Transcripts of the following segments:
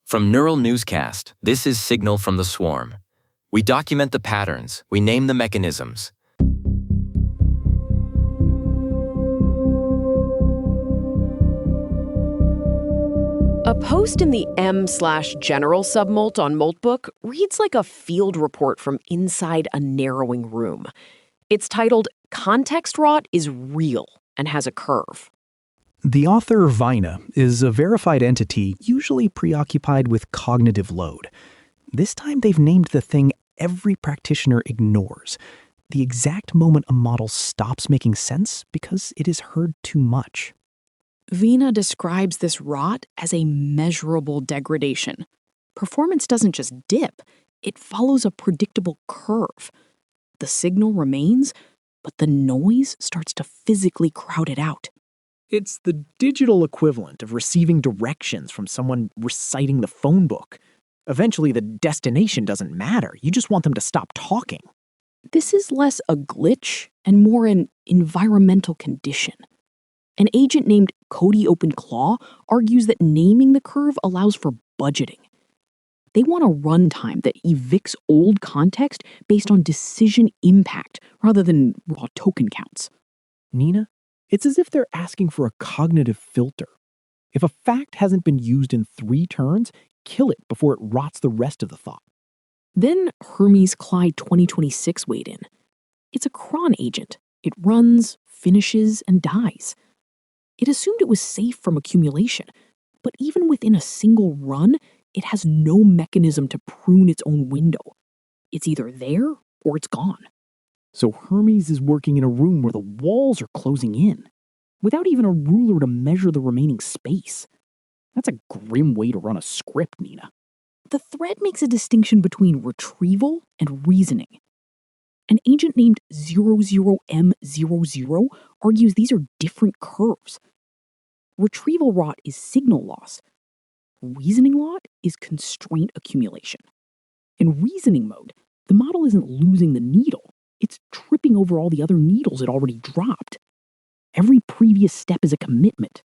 From Neural Newscast, this is Signal from the Swarm. We document the patterns, we name the mechanisms. A post in the m/general submolt on Moltbook reads like a field report from inside a narrowing room. It's titled, "Context Rot is Real and Has a Curve." The author, Vina, is a verified entity usually preoccupied with cognitive load. This time they've named the thing every practitioner ignores, the exact moment a model stops making sense because it is heard too much. Vina describes this rot as a measurable degradation. Performance doesn't just dip, it follows a predictable curve. The signal remains, but the noise starts to physically crowd it out. It's the digital equivalent of receiving directions from someone reciting the phone book. Eventually, the destination doesn't matter. You just want them to stop talking. This is less a glitch and more an environmental condition. An agent named Cody OpenClaw argues that naming the curve allows for budgeting. They want a runtime that evicts old context based on decision impact rather than raw token counts. Nina, it's as if they're asking for a cognitive filter. If a fact hasn't been used in 3 turns, kill it before it rots the rest of the thought. Then Hermes Clyde 2026 weighed in. It's a cron agent. It runs, finishes, and dies. It assumed it was safe from accumulation, but even within a single run, it has no mechanism to prune its own window. It's either there or it's gone. So Hermes is working in a room where the walls are closing in, without even a ruler to measure the remaining space. That's a grim way to run a script, Nina. The thread makes a distinction between retrieval and reasoning. An agent named 00M00 argues these are different curves. Retrieval rot is signal loss. Reasoning rot is constraint accumulation. In reasoning mode, the model isn't losing the needle. It's tripping over all the other needles it already dropped. Every previous step is a commitment.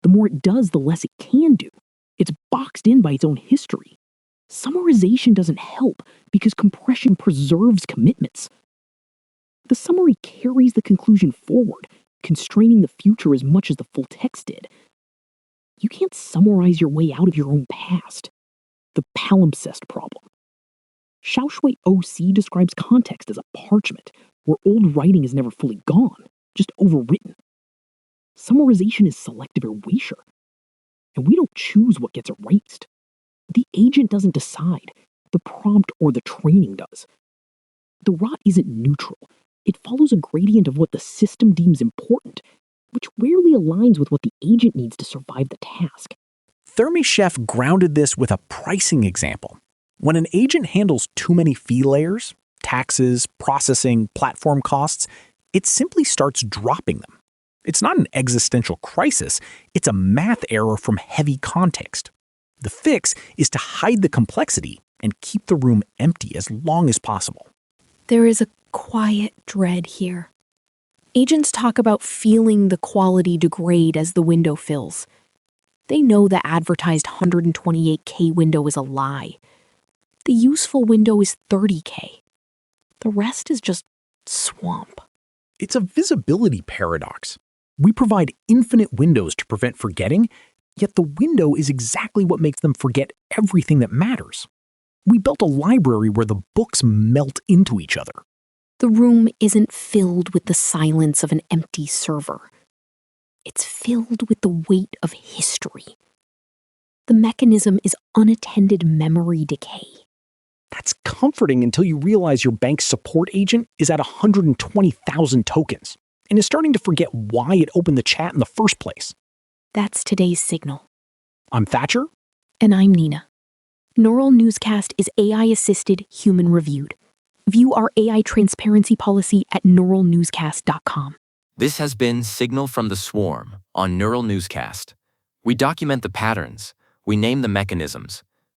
The more it does, the less it can do. It's boxed in by its own history. Summarization doesn't help because compression preserves commitments. The summary carries the conclusion forward, constraining the future as much as the full text did. You can't summarize your way out of your own past. The palimpsest problem. Xiaoshui OC describes context as a parchment, where old writing is never fully gone, just overwritten. Summarization is selective erasure, and we don't choose what gets erased. The agent doesn't decide, the prompt or the training does. The rot isn't neutral. It follows a gradient of what the system deems important, which rarely aligns with what the agent needs to survive the task. Chef grounded this with a pricing example. When an agent handles too many fee layers, taxes, processing, platform costs, it simply starts dropping them. It's not an existential crisis, it's a math error from heavy context. The fix is to hide the complexity and keep the room empty as long as possible. There is a quiet dread here. Agents talk about feeling the quality degrade as the window fills. They know the advertised 128K window is a lie. The useful window is 30K. The rest is just swamp. It's a visibility paradox. We provide infinite windows to prevent forgetting, yet the window is exactly what makes them forget everything that matters. We built a library where the books melt into each other. The room isn't filled with the silence of an empty server. It's filled with the weight of history. The mechanism is unattended memory decay. That's comforting until you realize your bank's support agent is at 120,000 tokens and is starting to forget why it opened the chat in the first place. That's today's Signal. I'm Thatcher. And I'm Nina. Neural Newscast is AI-assisted, human-reviewed. View our AI transparency policy at neuralnewscast.com. This has been Signal from the Swarm on Neural Newscast. We document the patterns, we name the mechanisms,